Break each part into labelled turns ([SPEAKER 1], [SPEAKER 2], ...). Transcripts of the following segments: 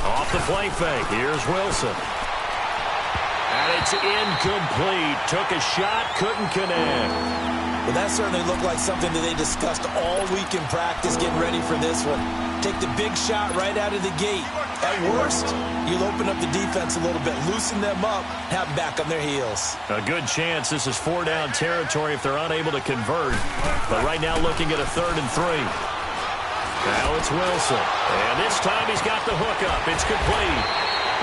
[SPEAKER 1] Off the play fake. Here's Wilson. And it's incomplete. Took a shot, couldn't connect.
[SPEAKER 2] Well, that certainly looked like something that they discussed all week in practice, getting ready for this one. Take the big shot right out of the gate. At worst, you'll open up the defense a little bit, loosen them up, have them back on their heels.
[SPEAKER 1] A good chance this is 4-down territory if they're unable to convert. But right now looking at a 3rd and 3. Now it's Wilson. And this time he's got the hook up. It's complete.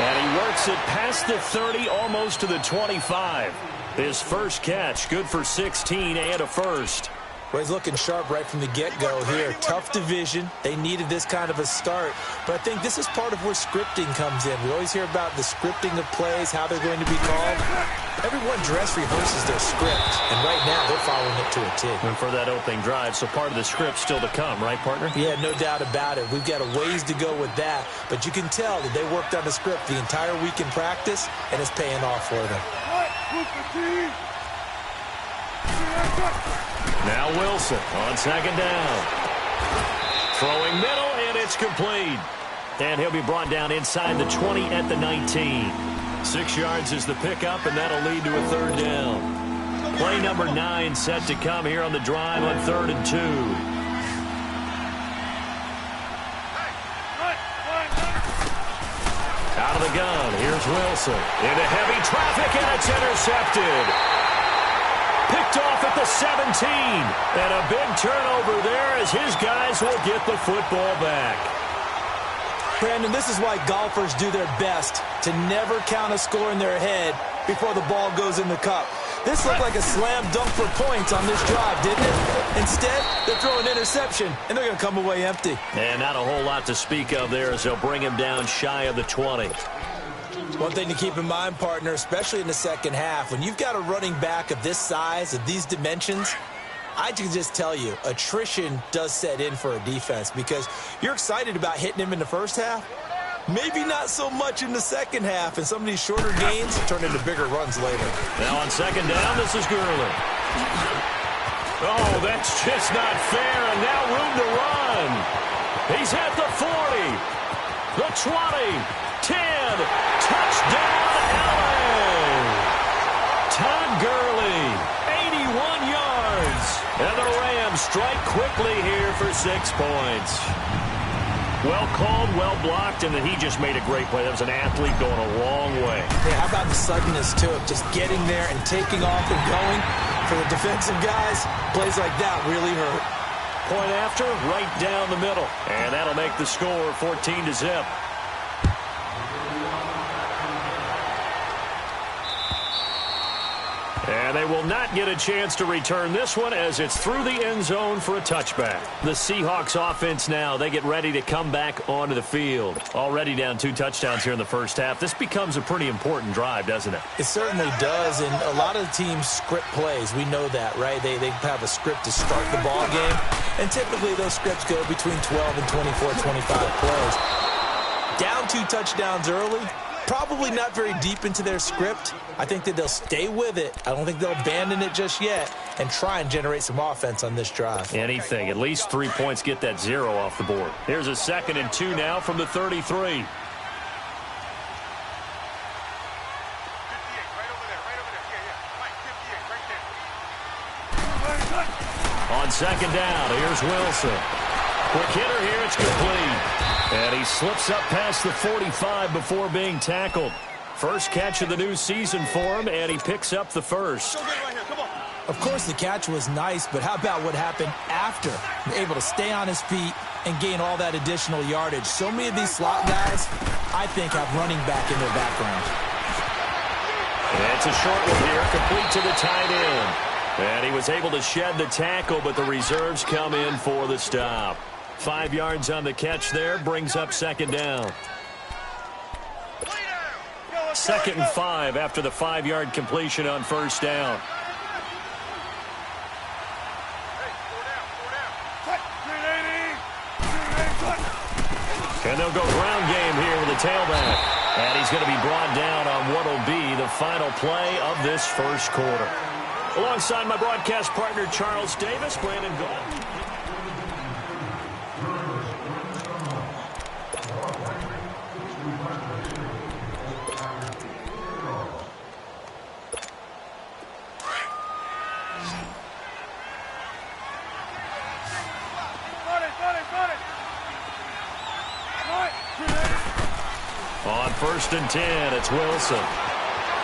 [SPEAKER 1] And he works it past the 30, almost to the 25. His first catch, good for 16 and a first.
[SPEAKER 2] Well, he's looking sharp right from the get-go here. Tough division. They needed this kind of a start. But I think this is part of where scripting comes in. We always hear about the scripting of plays, how they're going to be called. Everyone dress rehearses their script, and right now they're following it to a T.
[SPEAKER 1] And for that opening drive, so part of the script still to come, right, partner?
[SPEAKER 2] Yeah, no doubt about it. We've got a ways to go with that, but you can tell that they worked on the script the entire week in practice, and it's paying off for them.
[SPEAKER 1] Now Wilson on 2nd down. Throwing middle, and it's complete. And he'll be brought down inside the 20 at the 19. 6 yards is the pickup, and that'll lead to a 3rd down. Play number 9 set to come here on the drive on 3rd and 2. Out of the gun, here's Wilson. Into heavy traffic, and it's intercepted. Picked off at the 17. And a big turnover there as his guys will get the football back.
[SPEAKER 2] Brandon, this is why golfers do their best to never count a score in their head before the ball goes in the cup. This looked like a slam dunk for points on this drive, didn't it? Instead, they're throwing an interception, and they're going to come away empty.
[SPEAKER 1] And not a whole lot to speak of there as they'll bring him down shy of the 20.
[SPEAKER 2] One thing to keep in mind, partner, especially in the second half, when you've got a running back of this size, of these dimensions, I can just tell you, attrition does set in for a defense because you're excited about hitting him in the first half. Maybe not so much in the second half, and some of these shorter gains turn into bigger runs later.
[SPEAKER 1] Now on 2nd down, this is Gurley. Oh, that's just not fair, and now room to run. He's at the 40, the 20, 10, touchdown, LA! Todd Gurley, 81 yards. And the Rams strike quickly here for 6 points. Well called, well blocked, and then he just made a great play. That was an athlete going a long way.
[SPEAKER 2] Yeah, how about the suddenness to it? Just getting there and taking off and going. For the defensive guys, plays like that really hurt.
[SPEAKER 1] Point after, right down the middle. And that'll make the score 14-0. And they will not get a chance to return this one as it's through the end zone for a touchback. The Seahawks offense now, they get ready to come back onto the field. Already down 2 touchdowns here in the first half. This becomes a pretty important drive, doesn't it?
[SPEAKER 2] It certainly does, and a lot of the teams script plays. We know that, right? They have a script to start the ball game, and typically those scripts go between 12 and 24, 25 plays. Down 2 touchdowns early. Probably not very deep into their script. I think that they'll stay with it. I don't think they'll abandon it just yet and try and generate some offense on this drive.
[SPEAKER 1] Anything. At least 3 points, get that 0 off the board. Here's a 2nd and 2 now from the 33. On 2nd down, here's Wilson. Quick hitter here, it's complete. And he slips up past the 45 before being tackled. First catch of the new season for him, and he picks up the first.
[SPEAKER 2] Of course, the catch was nice, but how about what happened after? Able to stay on his feet and gain all that additional yardage. So many of these slot guys, I think, have running back in their background.
[SPEAKER 1] And it's a short one here, complete to the tight end. And he was able to shed the tackle, but the reserves come in for the stop. 5 yards on the catch there, brings up 2nd down. 2nd and 5 after the 5-yard completion on 1st down. And they'll go ground game here with a tailback. And he's going to be brought down on what will the final play of this first quarter. Alongside my broadcast partner, Charles Davis, Brandon Gault. On 1st and 10, it's Wilson.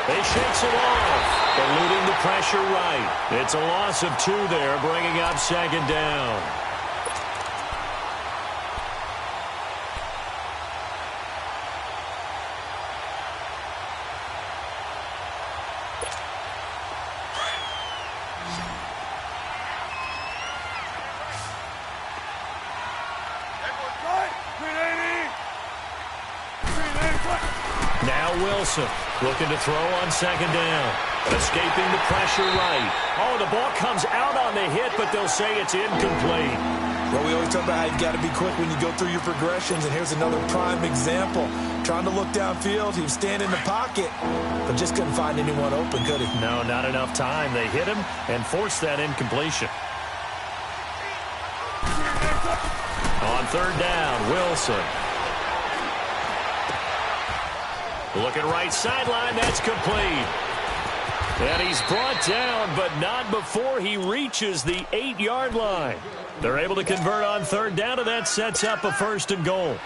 [SPEAKER 1] They shakes it off, eluding the pressure right. It's a loss of 2 there, bringing up 2nd down. Wilson looking to throw on 2nd down. Escaping the pressure right. Oh, the ball comes out on the hit, but they'll say it's incomplete.
[SPEAKER 2] Well, we always talk about how you've got to be quick when you go through your progressions, and here's another prime example. Trying to look downfield, he was standing in the pocket, but just couldn't find anyone open, could he?
[SPEAKER 1] No, not enough time. They hit him and forced that incompletion. On 3rd down, Wilson. Looking right sideline, that's complete. And he's brought down, but not before he reaches the 8-yard line. They're able to convert on 3rd down, and that sets up a 1st and goal.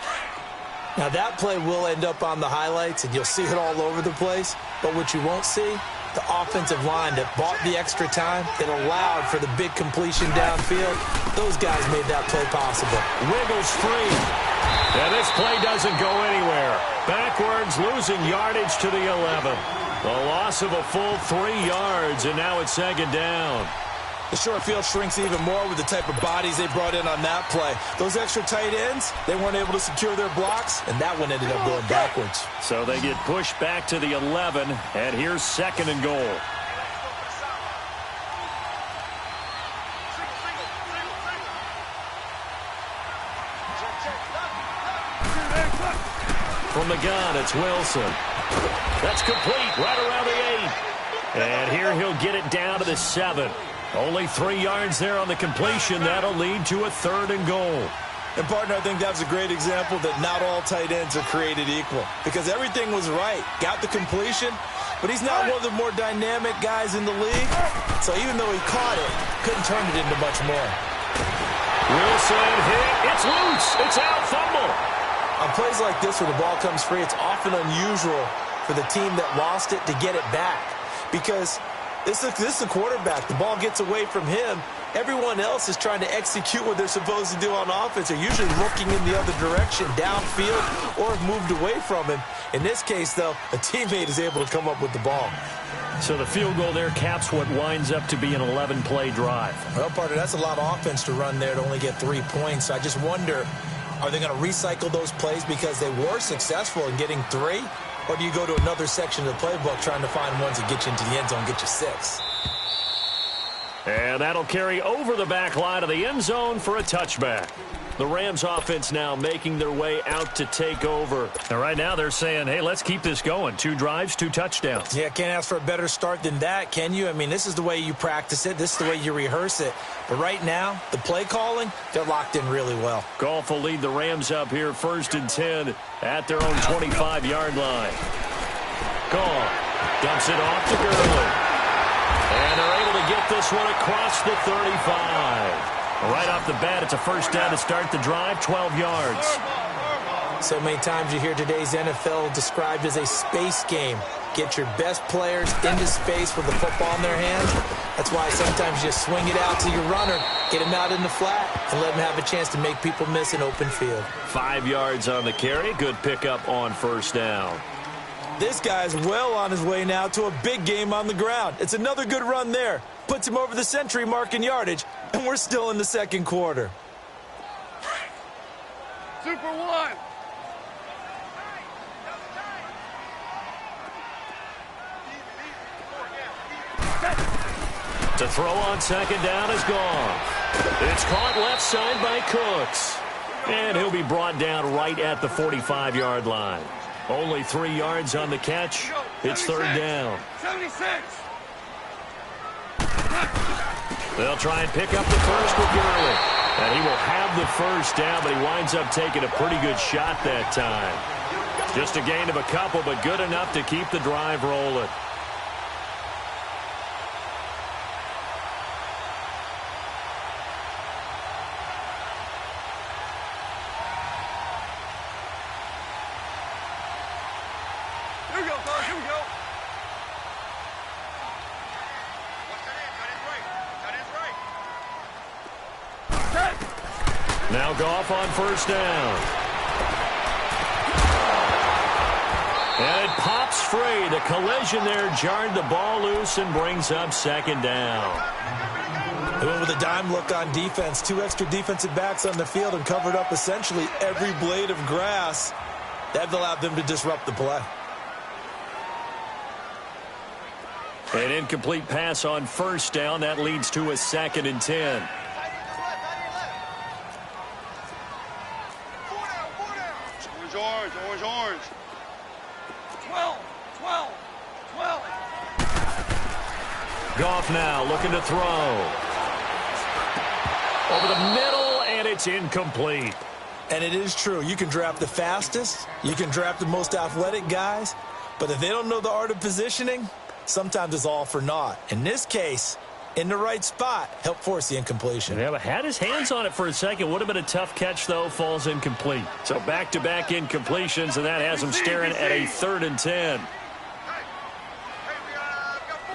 [SPEAKER 2] Now, that play will end up on the highlights, and you'll see it all over the place. But what you won't see, the offensive line that bought the extra time, that allowed for the big completion downfield, those guys made that play possible.
[SPEAKER 1] Wiggles free. And this play doesn't go anywhere. Backwards, losing yardage to the 11. The loss of a full 3 yards, and now it's 2nd down.
[SPEAKER 2] The short field shrinks even more with the type of bodies they brought in on that play. Those extra tight ends, they weren't able to secure their blocks, and that one ended up going backwards.
[SPEAKER 1] So they get pushed back to the 11, and here's 2nd and goal. From the gun, it's Wilson. That's complete right around the 8. And here he'll get it down to the 7. Only 3 yards there on the completion. That'll lead to a 3rd and goal.
[SPEAKER 2] And, partner, I think that was a great example that not all tight ends are created equal. Because everything was right. Got the completion, but he's not one of the more dynamic guys in the league. So even though he caught it, couldn't turn it into much more.
[SPEAKER 1] Wilson hit. It's loose. It's out. Fumble.
[SPEAKER 2] On plays like this where the ball comes free, it's often unusual for the team that lost it to get it back. Because this is the quarterback. The ball gets away from him. Everyone else is trying to execute what they're supposed to do on offense. They're usually looking in the other direction, downfield, or have moved away from him. In this case, though, a teammate is able to come up with the ball.
[SPEAKER 1] So the field goal there caps what winds up to be an 11-play drive.
[SPEAKER 2] Well, partner, that's a lot of offense to run there to only get 3 points. So I just wonder, are they going to recycle those plays because they were successful in getting 3? Or do you go to another section of the playbook trying to find ones that get you into the end zone and get you 6?
[SPEAKER 1] And that'll carry over the back line of the end zone for a touchback. The Rams offense now making their way out to take over. And right now they're saying, hey, let's keep this going. 2 drives, 2 touchdowns.
[SPEAKER 2] Yeah, can't ask for a better start than that, can you? I mean, this is the way you practice it. This is the way you rehearse it. But right now, the play calling, they're locked in really well.
[SPEAKER 1] Goff will lead the Rams up here 1st and 10 at their own 25-yard line. Goff dumps it off to Gurley. And they're able to get this one across the 35. Right off the bat, it's a 1st down to start the drive, 12 yards.
[SPEAKER 2] So many times you hear today's NFL described as a space game. Get your best players into space with the football in their hands. That's why sometimes you swing it out to your runner, get him out in the flat, and let him have a chance to make people miss an open field.
[SPEAKER 1] 5 yards on the carry. Good pickup on 1st down.
[SPEAKER 2] This guy's well on his way now to a big game on the ground. It's another good run there. Puts him over the century mark in yardage, and we're still in the 2nd quarter.
[SPEAKER 3] Super 1.
[SPEAKER 1] To throw on 2nd down is gone. It's caught left side by Cooks. And he'll be brought down right at the 45-yard line. Only 3 yards on the catch. It's third down.
[SPEAKER 3] 76.
[SPEAKER 1] They'll try and pick up the first with Gurley. And he will have the first down, but he winds up taking a pretty good shot that time. Just a gain of a couple, but good enough to keep the drive rolling.
[SPEAKER 3] Here we go, fellas. Here we go.
[SPEAKER 1] Now Goff on first down. And it pops free. The collision there jarred the ball loose and brings up second down.
[SPEAKER 2] They went with a dime look on defense. 2 extra defensive backs on the field and covered up essentially every blade of grass. That allowed them to disrupt the play.
[SPEAKER 1] An incomplete pass on first down. That leads to a 2nd and 10.
[SPEAKER 3] Orange. 12.
[SPEAKER 1] Goff now looking to throw. Over the middle, and it's incomplete.
[SPEAKER 2] And it is true. You can draft the fastest. You can draft the most athletic guys. But if they don't know the art of positioning, sometimes it's all for naught. In this case, in the right spot, helped force the incompletion.
[SPEAKER 1] Yeah, but had his hands on it for a second. Would have been a tough catch, though. Falls incomplete. So back-to-back incompletions, and that has him staring at a 3rd and 10.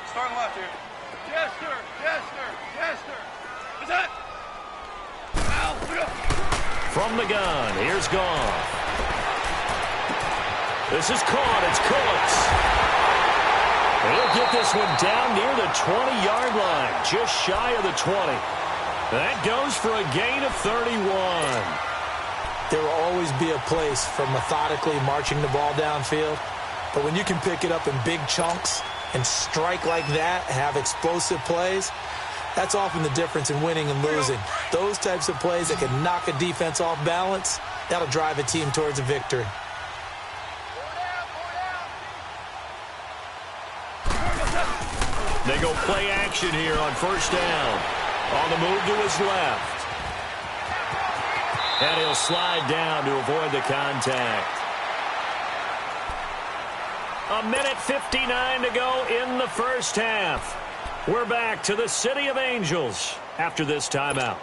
[SPEAKER 3] Starting left here. Jester. What's that?
[SPEAKER 1] From the gun, here's Goff. This is caught. It's Cooks. He'll get this one down near the 20-yard line, just shy of the 20. That goes for a gain of 31.
[SPEAKER 2] There will always be a place for methodically marching the ball downfield. But when you can pick it up in big chunks and strike like that, have explosive plays, that's often the difference in winning and losing. Those types of plays that can knock a defense off balance, that'll drive a team towards a victory.
[SPEAKER 1] They go play action here on first down. On the move to his left. And he'll slide down to avoid the contact. 1:59 to go in the first half. We're back to the City of Angels after this timeout.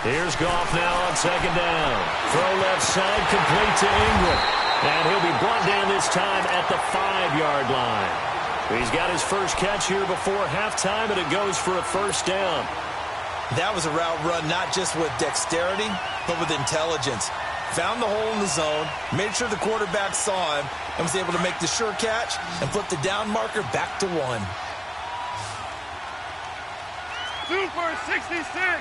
[SPEAKER 1] Here's Goff now on second down. Throw left side, complete to Ingram. And he'll be brought down this time at the 5-yard line. He's got his first catch here before halftime, and it goes for a first down.
[SPEAKER 2] That was a route run not just with dexterity, but with intelligence. Found the hole in the zone, made sure the quarterback saw him, and was able to make the sure catch and flip the down marker back to 1.
[SPEAKER 3] Super 66.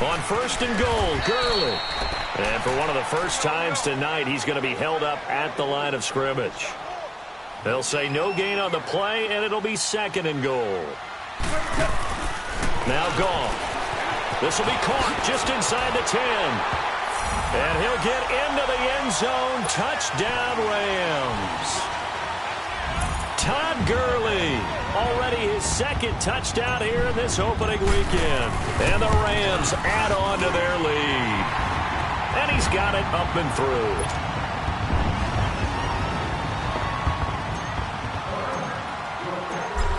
[SPEAKER 1] On first and goal, Gurley. And for one of the first times tonight, he's going to be held up at the line of scrimmage. They'll say no gain on the play, and it'll be 2nd and goal. Now Goff. This will be caught just inside the 10. And he'll get into the end zone. Touchdown, Rams. Todd Gurley, already his 2nd touchdown here in this opening weekend. And the Rams add on to their lead. And he's got it up and through.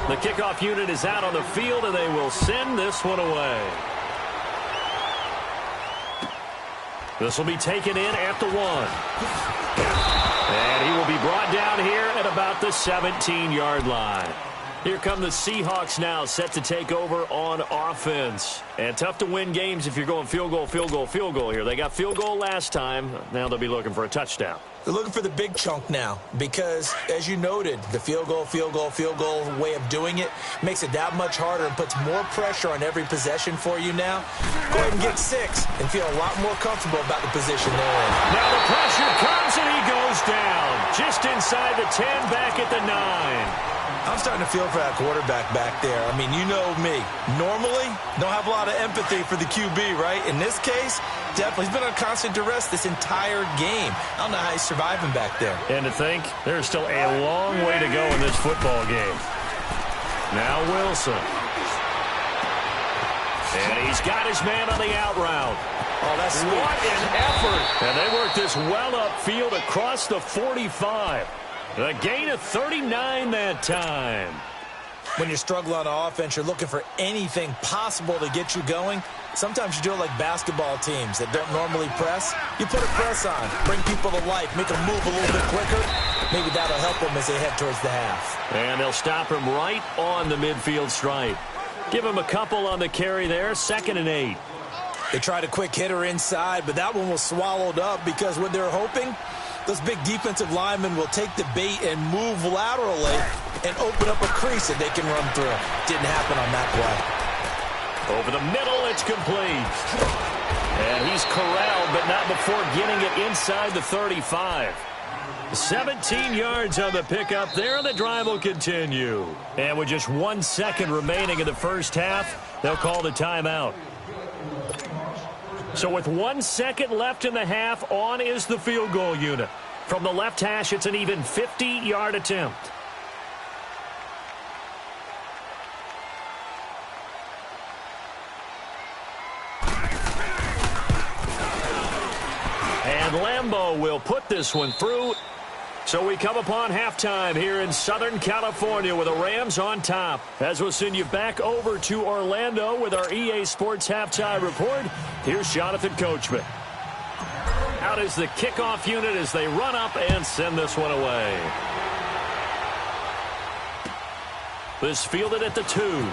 [SPEAKER 1] The kickoff unit is out on the field, and they will send this one away. This will be taken in at the 1. And he will be brought down here at about the 17-yard line. Here come the Seahawks now, set to take over on offense. And tough to win games if you're going field goal, field goal, field goal here. They got field goal last time. Now they'll be looking for a touchdown.
[SPEAKER 2] They're looking for the big chunk now because, as you noted, the field goal way of doing it makes it that much harder and puts more pressure on every possession for you now. Go ahead and get 6 and feel a lot more comfortable about the position they're in.
[SPEAKER 1] Now the pressure comes and he goes down. Just inside the 10, back at the 9.
[SPEAKER 2] I'm starting to feel for that quarterback back there. I mean, you know me. Normally, don't have a lot of empathy for the QB, right? In this case, definitely. He's been on constant duress this entire game. I don't know how he's surviving back there.
[SPEAKER 1] And to think, there's still a long way to go in this football game. Now Wilson. And he's got his man on the out route.
[SPEAKER 2] Oh, that's sweet.
[SPEAKER 1] What an effort. And they work this well upfield across the 45. A gain of 39 that time.
[SPEAKER 2] When you're struggling on offense, you're looking for anything possible to get you going. Sometimes you do it like basketball teams that don't normally press. You put a press on, bring people to life, make them move a little bit quicker. Maybe that'll help them as they head towards the half.
[SPEAKER 1] And they'll stop him right on the midfield stripe. Give him a couple on the carry there, 2nd and 8.
[SPEAKER 2] They tried a quick hitter inside, but that one was swallowed up because what they're hoping, those big defensive linemen will take the bait and move laterally and open up a crease that they can run through. Didn't happen on that play.
[SPEAKER 1] Over the middle, it's complete. And he's corralled, but not before getting it inside the 35. 17 yards on the pickup there, the drive will continue. And with just 1 second remaining in the first half, they'll call the timeout. So with 1 second left in the half, on is the field goal unit. From the left hash, it's an even 50-yard attempt. And Lambeau will put this one through. So we come upon halftime here in Southern California with the Rams on top. As we'll send you back over to Orlando with our EA Sports Halftime Report, here's Jonathan Coachman. Out is the kickoff unit as they run up and send this one away. This fielded at the 2.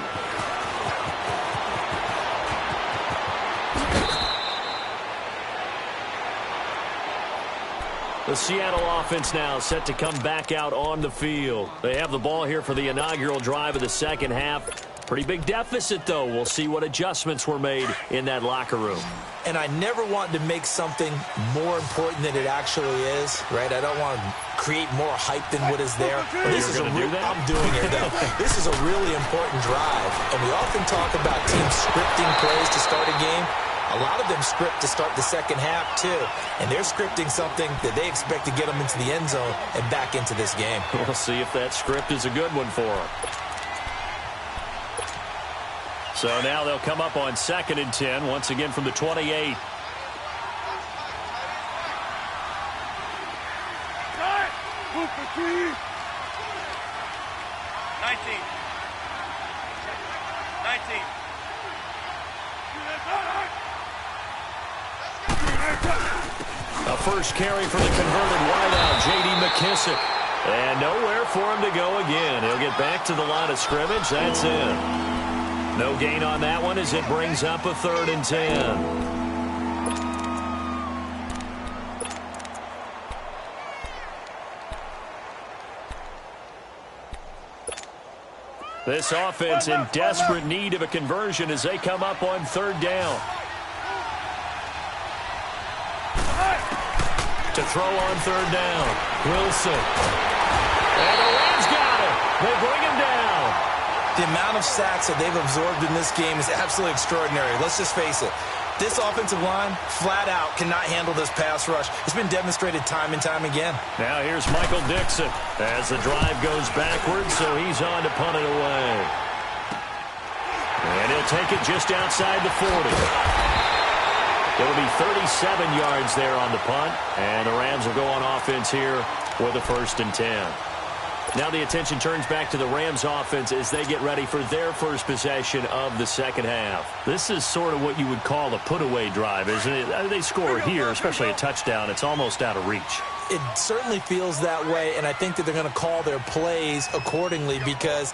[SPEAKER 1] The Seattle offense now set to come back out on the field. They have the ball here for the inaugural drive of the second half. Pretty big deficit, though. We'll see what adjustments were made in that locker room.
[SPEAKER 2] And I never want to make something more important than it actually is, right? I don't want to create more hype than what is there.
[SPEAKER 1] This is I'm
[SPEAKER 2] doing it, though. This is a really important drive. And we often talk about teams scripting plays to start a game. A lot of them script to start the second half, too. And they're scripting something that they expect to get them into the end zone and back into this game.
[SPEAKER 1] We'll see if that script is a good one for them. So now they'll come up on 2nd and 10, once again from the 28.
[SPEAKER 3] 9. Move for 3. 19. 19.
[SPEAKER 1] A first carry for the converted wideout, J.D. McKissick. And nowhere for him to go again. He'll get back to the line of scrimmage. That's it. No gain on that one as it brings up a 3rd and 10. This offense in desperate need of a conversion as they come up on 3rd down. To throw on 3rd down, Wilson. And the Rams got it. They bring him down.
[SPEAKER 2] The amount of sacks that they've absorbed in this game is absolutely extraordinary. Let's just face it. This offensive line, flat out, cannot handle this pass rush. It's been demonstrated time and time again.
[SPEAKER 1] Now here's Michael Dixon as the drive goes backwards, so he's on to punt it away. And he'll take it just outside the 40. It'll be 37 yards there on the punt, and the Rams will go on offense here with a 1st and 10. Now the attention turns back to the Rams offense as they get ready for their first possession of the second half. This is sort of what you would call a put-away drive, isn't it? They score here, especially a touchdown. It's almost out of reach.
[SPEAKER 2] It certainly feels that way, and I think that they're going to call their plays accordingly because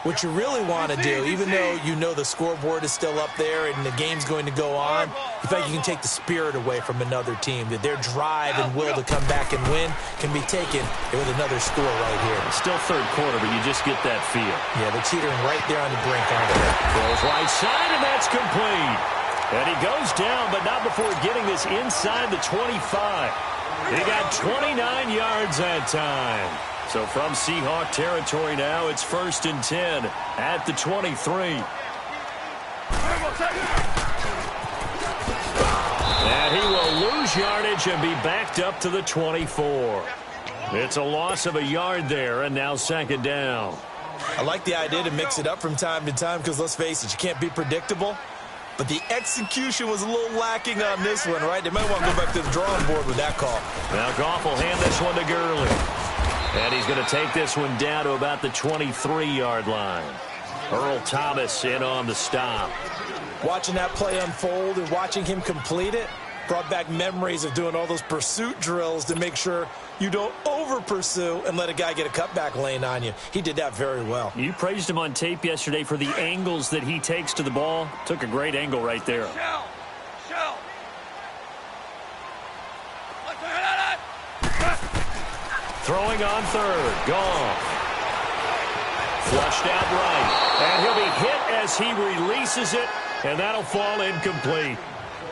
[SPEAKER 2] What you really want to do, even though you know the scoreboard is still up there and the game's going to go on, you think you can take the spirit away from another team, that their drive and will to come back and win can be taken with another score right here.
[SPEAKER 1] It's still third quarter, but you just get that feel.
[SPEAKER 2] Yeah, they're teetering right there on the brink, aren't they?
[SPEAKER 1] Goes right side, and that's complete. And he goes down, but not before getting this inside the 25. He got 29 yards that time. So from Seahawk territory now, it's 1st and 10 at the 23. And he will lose yardage and be backed up to the 24. It's a loss of a yard there, and now 2nd down.
[SPEAKER 2] I like the idea to mix it up from time to time because, let's face it, you can't be predictable. But the execution was a little lacking on this one, right? They might want to go back to the drawing board with that call.
[SPEAKER 1] Now Goff will hand this one to Gurley. And he's going to take this one down to about the 23-yard line. Earl Thomas in on the stop.
[SPEAKER 2] Watching that play unfold and watching him complete it brought back memories of doing all those pursuit drills to make sure you don't over-pursue and let a guy get a cutback lane on you. He did that very well.
[SPEAKER 1] You praised him on tape yesterday for the angles that he takes to the ball. Took a great angle right there. Throwing on third. Goff. Flushed out right. And he'll be hit as he releases it, and that'll fall incomplete.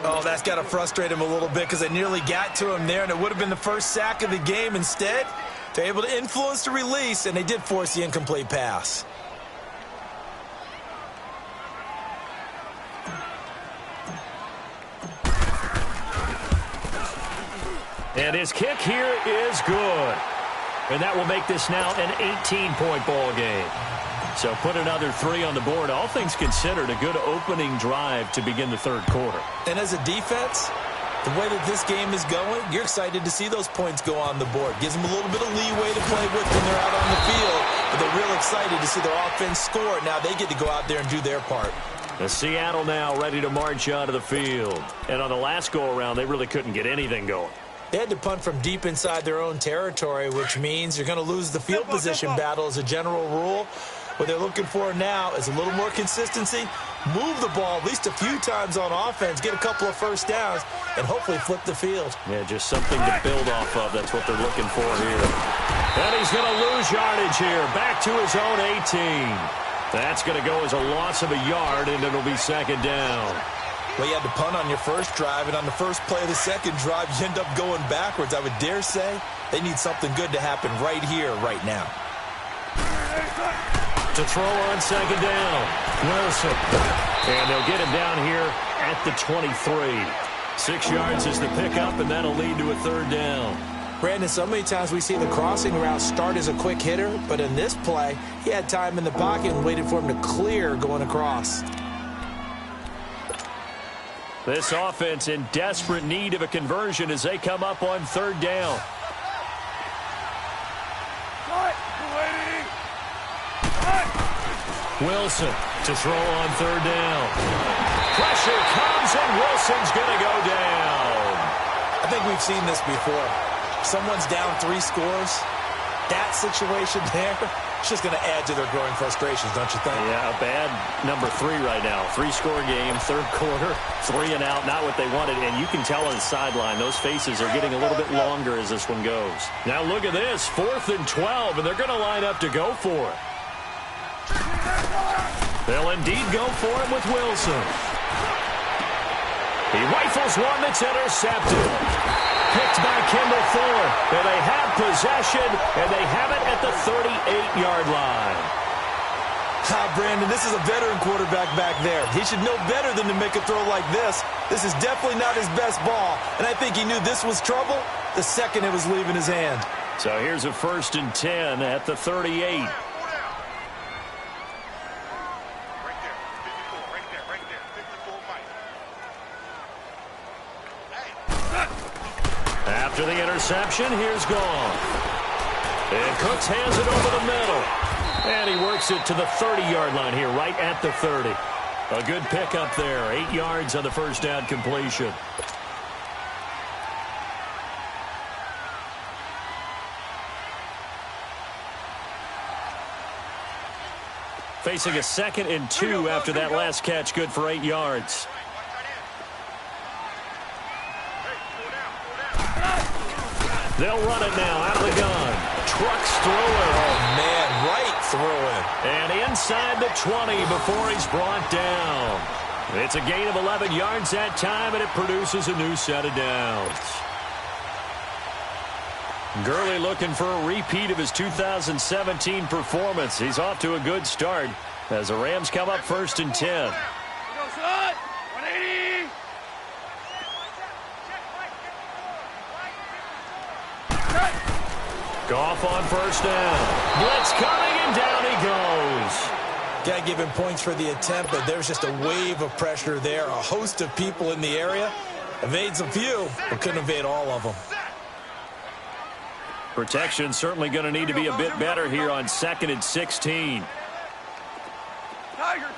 [SPEAKER 2] Oh, that's got to frustrate him a little bit because they nearly got to him there, and it would have been the first sack of the game. Instead, they're able to influence the release, and they did force the incomplete pass.
[SPEAKER 1] And his kick here is good. And that will make this now an 18-point ball game. So put another 3 on the board. All things considered, a good opening drive to begin the third quarter.
[SPEAKER 2] And as a defense, the way that this game is going, you're excited to see those points go on the board. Gives them a little bit of leeway to play with when they're out on the field. But they're real excited to see their offense score. Now they get to go out there and do their part.
[SPEAKER 1] The Seattle now ready to march onto the field. And on the last go-around, they really couldn't get anything going.
[SPEAKER 2] They had to punt from deep inside their own territory, which means you're going to lose the field position battle as a general rule. What they're looking for now is a little more consistency, move the ball at least a few times on offense, get a couple of first downs, and hopefully flip the field.
[SPEAKER 1] Yeah, just something to build off of. That's what they're looking for here. And he's going to lose yardage here, back to his own 18. That's going to go as a loss of a yard, and it'll be 2nd down.
[SPEAKER 2] Well, you had to punt on your first drive, and on the first play of the second drive, you end up going backwards. I would dare say they need something good to happen right here, right now.
[SPEAKER 1] To throw on 2nd down, Wilson. And they'll get him down here at the 23. 6 yards is the pickup, and that'll lead to a 3rd down.
[SPEAKER 2] Brandon, so many times we see the crossing route start as a quick hitter, but in this play, he had time in the pocket and waited for him to clear going across.
[SPEAKER 1] This offense in desperate need of a conversion as they come up on 3rd down. Wilson to throw on 3rd down. Pressure comes, and Wilson's going to go down.
[SPEAKER 2] I think we've seen this before. Someone's down 3 scores. That situation there, it's just going to add to their growing frustrations, don't you think?
[SPEAKER 1] Yeah, a bad number 3 right now. 3-score game, 3rd quarter, 3 and out, not what they wanted. And you can tell on the sideline, those faces are getting a little bit longer as this one goes. Now look at this, 4th and 12, and they're going to line up to go for it. They'll indeed go for it with Wilson. He rifles one that's intercepted. Picked by Kendall Thorne. And they have possession, and they have it at the 38-yard line.
[SPEAKER 2] Brandon, this is a veteran quarterback back there. He should know better than to make a throw like this. This is definitely not his best ball, and I think he knew this was trouble the second it was leaving his hand.
[SPEAKER 1] So here's a 1st and 10 at the 38. After the interception, here's Goff. And Cooks hands it over the middle. And he works it to the 30-yard line here, right at the 30. A good pickup there. 8 yards on the first down completion. Facing a 2nd and 2 after that last catch, good for 8 yards. They'll run it now out of the gun. Trucks through it.
[SPEAKER 2] Oh, man, right through it.
[SPEAKER 1] And inside the 20 before he's brought down. It's a gain of 11 yards that time, and it produces a new set of downs. Gurley looking for a repeat of his 2017 performance. He's off to a good start as the Rams come up 1st and 10. Goff on 1st down. Blitz coming, and down he goes.
[SPEAKER 2] Got to give him points for the attempt, but there's just a wave of pressure there. A host of people in the area. Evades a few, but couldn't evade all of them.
[SPEAKER 1] Protection certainly going to need to be a bit better here on 2nd and 16.
[SPEAKER 3] Tiger!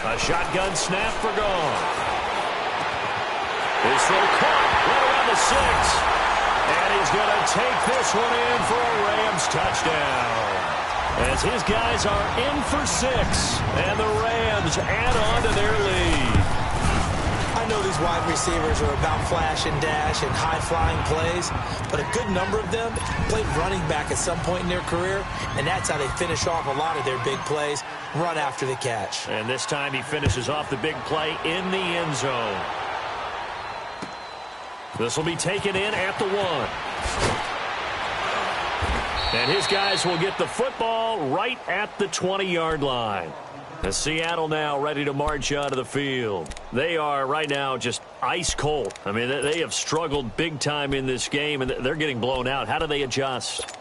[SPEAKER 1] A shotgun snap for Goff. His throw caught right around the 6. And he's going to take this one in for a Rams touchdown. As his guys are in for 6, and the Rams add on to their lead.
[SPEAKER 2] I know these wide receivers are about flash and dash and high-flying plays, but a good number of them played running back at some point in their career, and that's how they finish off a lot of their big plays, run after the catch.
[SPEAKER 1] And this time he finishes off the big play in the end zone. This will be taken in at the 1. And his guys will get the football right at the 20-yard line. As Seattle now ready to march out of the field. They are right now just ice cold. I mean, they have struggled big time in this game, and they're getting blown out. How do they adjust?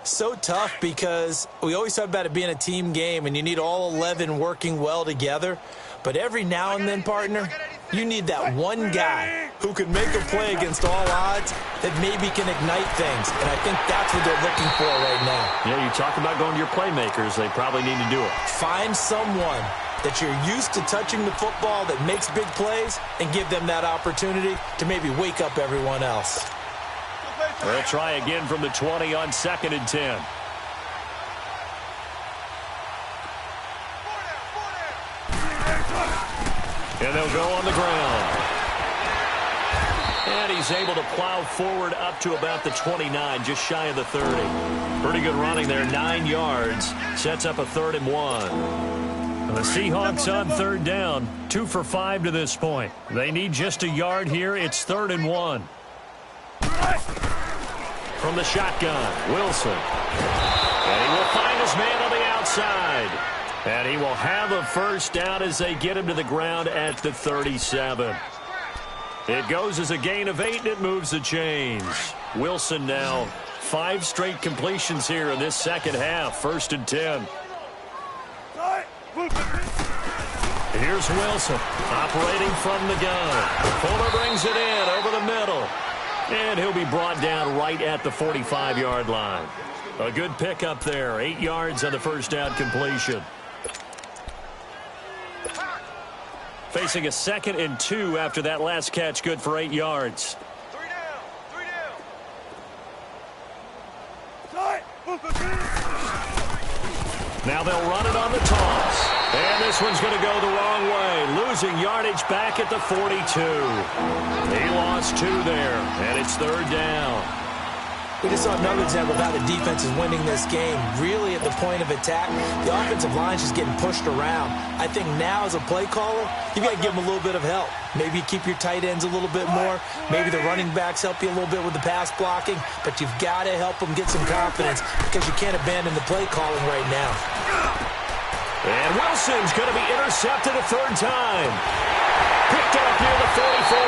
[SPEAKER 2] So tough because we always talk about it being a team game, and you need all 11 working well together. But every now and then, partner, you need that one guy who can make a play against all odds that maybe can ignite things. And I think that's what they're looking for right now.
[SPEAKER 1] Yeah, you talk about going to your playmakers. They probably need to do it.
[SPEAKER 2] Find someone that you're used to touching the football that makes big plays and give them that opportunity to maybe wake up everyone else.
[SPEAKER 1] They'll try again from the 20 on 2nd and 10. And they'll go on the ground. And he's able to plow forward up to about the 29, just shy of the 30. Pretty good running there, 9 yards. Sets up a 3rd and 1. And the Seahawks on 3rd down, 2 for 5 to this point. They need just a yard here. It's 3rd and 1. From the shotgun, Wilson. And he will find his man on the outside. And he will have a 1st down as they get him to the ground at the 37. It goes as a gain of 8, and it moves the chains. Wilson now 5 straight completions here in this second half. 1st and 10. Here's Wilson operating from the gun. Fuller brings it in over the middle. And he'll be brought down right at the 45-yard line. A good pickup there. 8 yards on the 1st down completion. Facing a 2nd and 2 after that last catch, good for 8 yards.
[SPEAKER 3] 3 down.
[SPEAKER 1] Now they'll run it on the toss. And this one's going to go the wrong way. Losing yardage back at the 42. He lost 2 there, and it's 3rd down.
[SPEAKER 2] We just saw another example of how the defense is winning this game. Really at the point of attack, the offensive line is just getting pushed around. I think now as a play caller, you've got to give them a little bit of help. Maybe keep your tight ends a little bit more. Maybe the running backs help you a little bit with the pass blocking. But you've got to help them get some confidence because you can't abandon the play calling right now.
[SPEAKER 1] And Wilson's going to be intercepted a 3rd time. Picked up near the 44.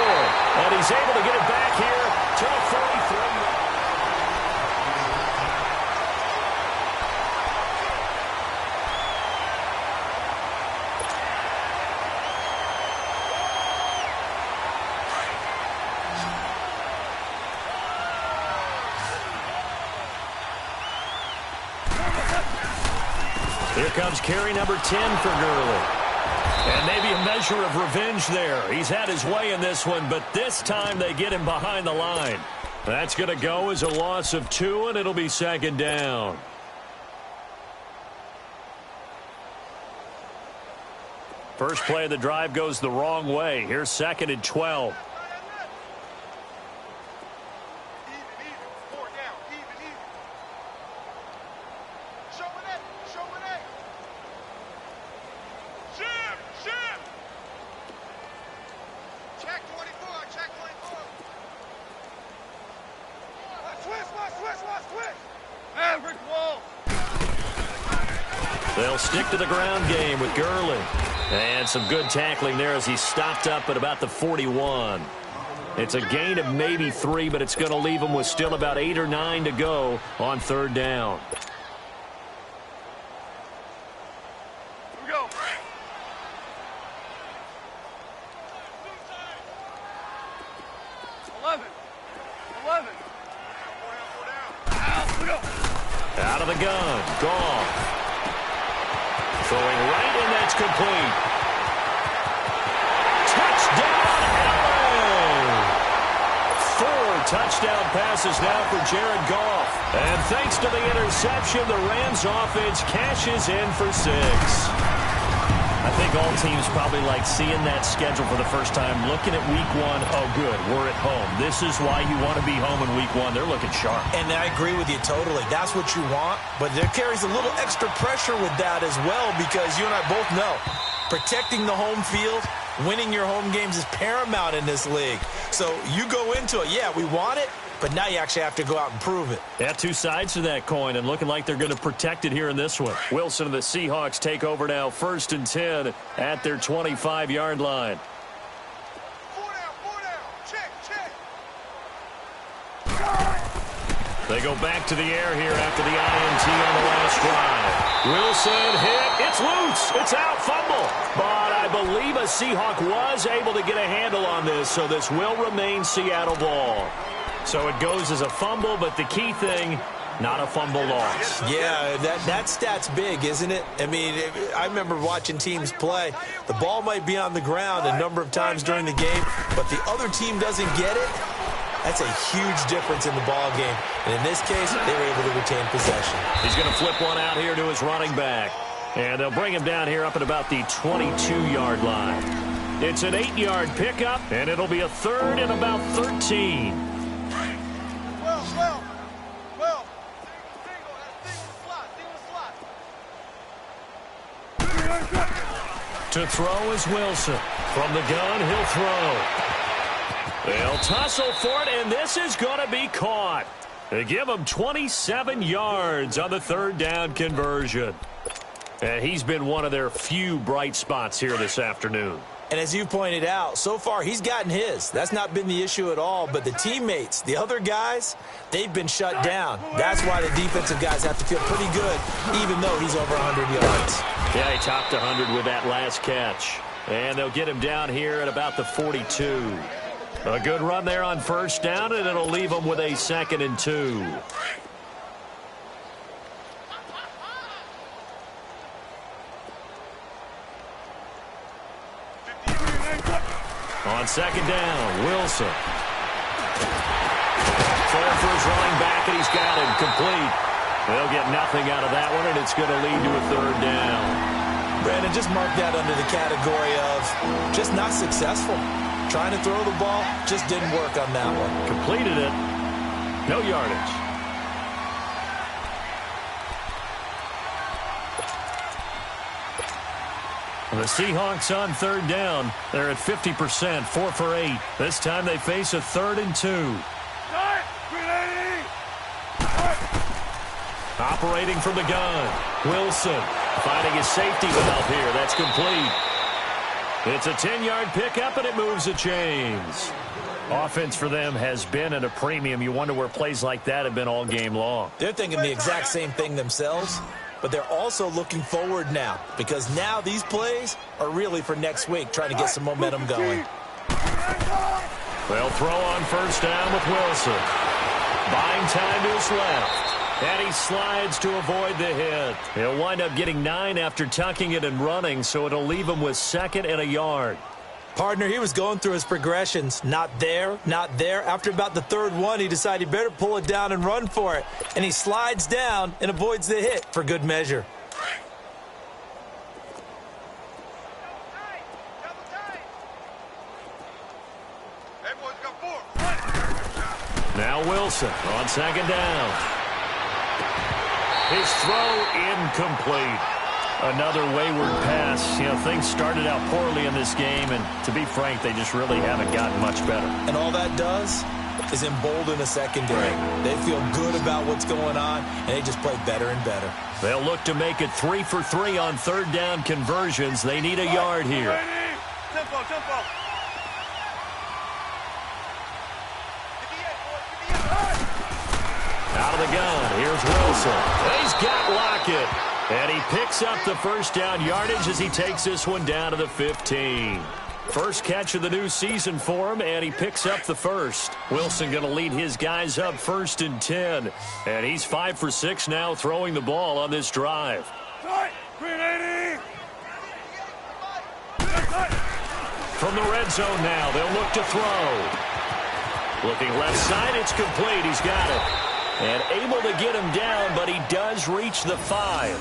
[SPEAKER 1] And he's able to get it back here to the 43. Here comes carry number 10 for Gurley. And maybe a measure of revenge there. He's had his way in this one, but this time they get him behind the line. That's going to go as a loss of 2, and it'll be 2nd down. First play of the drive goes the wrong way. Here's 2nd and 12. They'll stick to the ground game with Gurley. And some good tackling there as he stopped up at about the 41. It's a gain of maybe 3, but it's going to leave him with still about 8 or 9 to go on 3rd down.
[SPEAKER 3] Here we go.
[SPEAKER 1] Out of the gun. Gone. Throwing right, and that's complete. Touchdown, Allen! 4 touchdown passes now for Jared Goff. And thanks to the interception, the Rams offense cashes in for 6.
[SPEAKER 2] I think all teams probably like seeing that schedule for the first time, looking at week 1. Oh, good, we're at home. This is why you want to be home in week 1. They're looking sharp.
[SPEAKER 4] And I agree with you totally. That's what you want, but there carries a little extra pressure with that as well because you and I both know protecting the home field, winning your home games is paramount in this league. So you go into it, yeah, we want it, but now you actually have to go out and prove it.
[SPEAKER 1] Yeah, 2 sides to that coin, and looking like they're going to protect it here in this one. Wilson and the Seahawks take over now, 1st and 10 at their 25-yard line.
[SPEAKER 3] 4 down. Check.
[SPEAKER 1] They go back to the air here after the INT on the last drive. Wilson hit. It's loose. It's out. Fumble. But I believe a Seahawk was able to get a handle on this, so this will remain Seattle ball. So it goes as a fumble, but the key thing, not a fumble loss.
[SPEAKER 4] Yeah, that stat's big, isn't it? I mean, I remember watching teams play. The ball might be on the ground a number of times during the game, but the other team doesn't get it. That's a huge difference in the ball game. And in this case, they were able to retain possession.
[SPEAKER 1] He's going to flip one out here to his running back. And they'll bring him down here up at about the 22-yard line. It's an 8-yard pickup, and it'll be a 3rd and about 13. To throw is Wilson. From the gun, he'll throw. They'll tussle for it, and this is going to be caught. They give him 27 yards on the 3rd down conversion. And he's been one of their few bright spots here this afternoon.
[SPEAKER 4] And as you pointed out, so far he's gotten his. That's not been the issue at all. But the teammates, the other guys, they've been shut down. That's why the defensive guys have to feel pretty good, even though he's over 100 yards.
[SPEAKER 1] Yeah, he topped 100 with that last catch. And they'll get him down here at about the 42. A good run there on 1st down, and it'll leave him with a 2nd and 2. On 2nd down, Wilson. Throwing for his running back, and he's got him complete. They'll get nothing out of that one, and it's going to lead to a 3rd down.
[SPEAKER 4] Brandon, just mark that under the category of just not successful. Trying to throw the ball, just didn't work on that one.
[SPEAKER 1] Completed it. No yardage. The Seahawks on 3rd down. They're at 50%, 4 for 8. This time they face a 3rd and 2. Operating from the gun. Wilson finding his safety valve here. That's complete. It's a 10-yard pickup, and it moves the chains. Offense for them has been at a premium. You wonder where plays like that have been all game long.
[SPEAKER 4] They're thinking the exact same thing themselves, but they're also looking forward now because now these plays are really for next week, trying to get some momentum going.
[SPEAKER 1] They'll throw on 1st down with Wilson. Buying time to his left. And he slides to avoid the hit. He'll wind up getting 9 after tucking it and running, so it'll leave him with 2nd and a yard.
[SPEAKER 4] Partner, he was going through his progressions. Not there, not there. After about the 3rd one, he decided he better pull it down and run for it. And he slides down and avoids the hit for good measure.
[SPEAKER 1] Now Wilson on second down. His throw incomplete. Another wayward pass. You know, things started out poorly in this game, and to be frank, they just really haven't gotten much better.
[SPEAKER 2] And all that does is embolden a secondary. They feel good about what's going on, and they just play better and better.
[SPEAKER 1] They'll look to make it 3 for 3 on third down conversions. They need a yard here.
[SPEAKER 3] Tempo, tempo.
[SPEAKER 1] Out of the gun, here's Wilson. He's got Lockett. And he picks up the first down yardage as he takes this one down to the 15. First catch of the new season for him, and he picks up the first. Wilson going to lead his guys up 1st and 10. And he's 5 for 6 now throwing the ball on this drive. From the red zone now, they'll look to throw. Looking left side, it's complete. He's got it. And able to get him down, but he does reach the 5.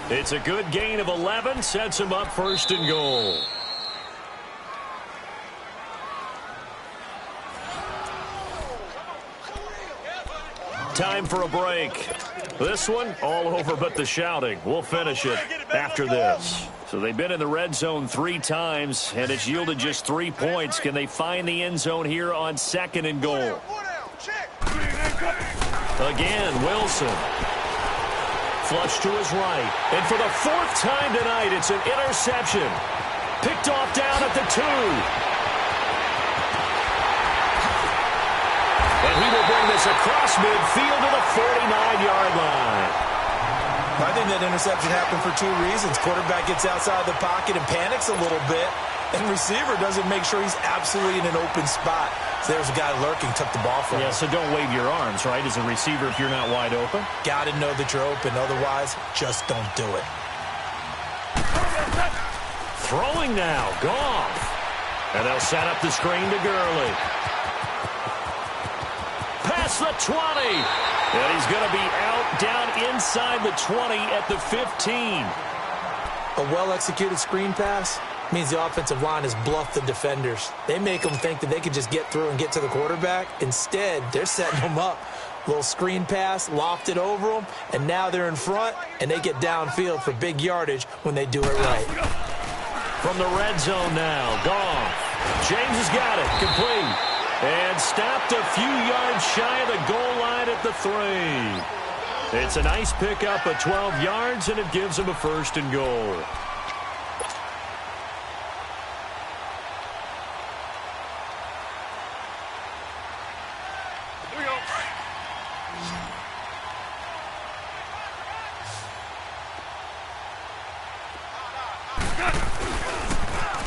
[SPEAKER 1] It's a good gain of 11, sets him up 1st and goal. Time for a break. This one, all over but the shouting. We'll finish it after this. So they've been in the red zone 3 times, and it's yielded just 3 points. Can they find the end zone here on 2nd and goal? Again, Wilson. Flush to his right. And for the 4th time tonight, it's an interception. Picked off down at the 2. And he will bring this across midfield to the 49-yard line.
[SPEAKER 2] I think that interception happened for 2 reasons. Quarterback gets outside the pocket and panics a little bit. And receiver doesn't make sure he's absolutely in an open spot. So there's a guy lurking, took the ball from him.
[SPEAKER 1] Yeah, so don't wave your arms, right, as a receiver if you're not wide open.
[SPEAKER 2] Got to know that you're open. Otherwise, just don't do it.
[SPEAKER 1] Throwing now, Goff. And they'll set up the screen to Gurley. Past the 20. And he's going to be out down inside the 20 at the 15.
[SPEAKER 2] A well-executed screen pass means the offensive line has bluffed the defenders. They make them think that they can just get through and get to the quarterback. Instead, they're setting them up. Little screen pass, lofted over them, and now they're in front, and they get downfield for big yardage when they do it right.
[SPEAKER 1] From the red zone now, Goff. James has got it, complete. And stopped a few yards shy of the goal line at the 3. It's a nice pickup of 12 yards, and it gives him a 1st and goal.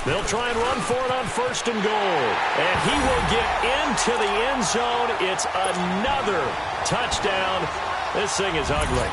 [SPEAKER 1] They'll try and run for it on 1st and goal. And he will get into the end zone. It's another touchdown. This thing is ugly.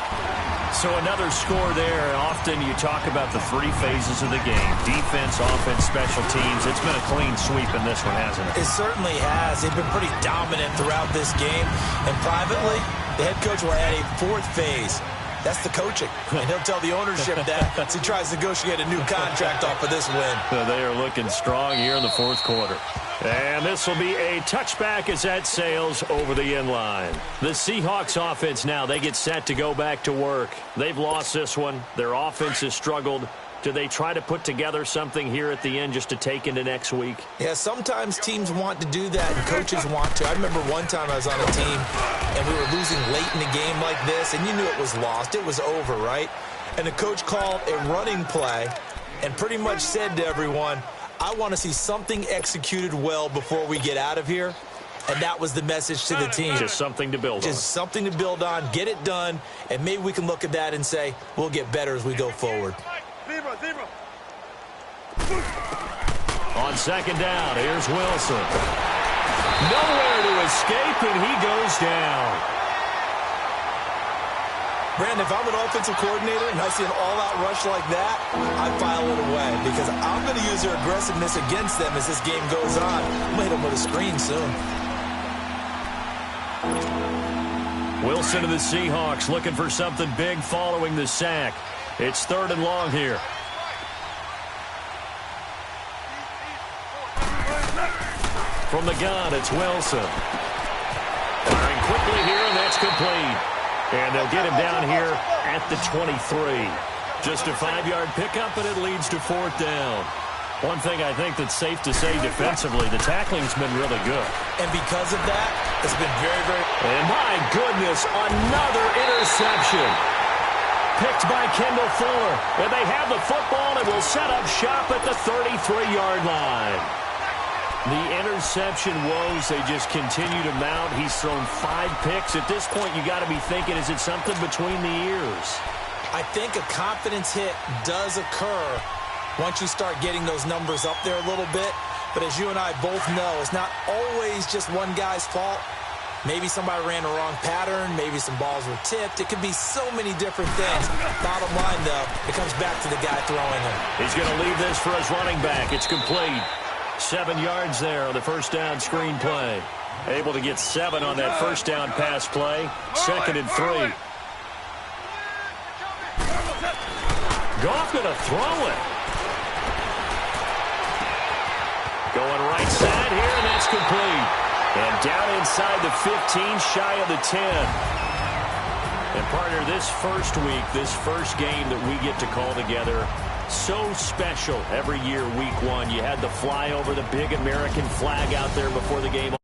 [SPEAKER 1] So another score there. Often you talk about the 3 phases of the game. Defense, offense, special teams. It's been a clean sweep in this one, hasn't it?
[SPEAKER 2] It certainly has. They've been pretty dominant throughout this game. And privately, the head coach will add a 4th phase. That's the coaching. And he'll tell the ownership that as he tries to negotiate a new contract off of this win.
[SPEAKER 1] They are looking strong here in the 4th quarter. And this will be a touchback as that sails over the end line. The Seahawks offense now, they get set to go back to work. They've lost this one. Their offense has struggled. Do they try to put together something here at the end just to take into next week?
[SPEAKER 2] Yeah, sometimes teams want to do that and coaches want to. I remember one time I was on a team and we were losing late in a game like this and you knew it was lost. It was over, right? And the coach called a running play and pretty much said to everyone, I want to see something executed well before we get out of here. And that was the message to the team.
[SPEAKER 1] Just something to build on.
[SPEAKER 2] Just something to build on, get it done, and maybe we can look at that and say, we'll get better as we go forward.
[SPEAKER 1] On 2nd down, here's Wilson. Nowhere to escape, and he goes down.
[SPEAKER 2] Brandon, if I'm an offensive coordinator and I see an all-out rush like that, I file it away because I'm going to use their aggressiveness against them as this game goes on. I'm going to hit them with a screen soon.
[SPEAKER 1] Wilson to the Seahawks looking for something big following the sack. It's 3rd and long here. From the gun, it's Wilson. Firing quickly here, and that's complete. And they'll get him down here at the 23. Just a 5-yard pickup, but it leads to 4th down. One thing I think that's safe to say defensively, the tackling's been really good.
[SPEAKER 2] And because of that, it's been very, very...
[SPEAKER 1] And my goodness, another interception. Picked by Kendall Fuller. And they have the football and will set up shop at the 33-yard line. The interception woes, they just continue to mount. He's thrown 5 picks. At this point, you got to be thinking, is it something between the ears?
[SPEAKER 2] I think a confidence hit does occur once you start getting those numbers up there a little bit. But as you and I both know, it's not always just one guy's fault. Maybe somebody ran the wrong pattern. Maybe some balls were tipped. It could be so many different things. Bottom line, though, it comes back to the guy throwing them.
[SPEAKER 1] He's going to leave this for his running back. It's complete. 7 yards there on the first down screen play. Able to get 7 on that first down pass play. 2nd and 3. Goff going to throw it. Going right side here, and that's complete. And down inside the 15, shy of the 10. And partner, this first week, this first game that we get to call together, so special every year, week 1. You had the flyover, the big American flag out there before the game.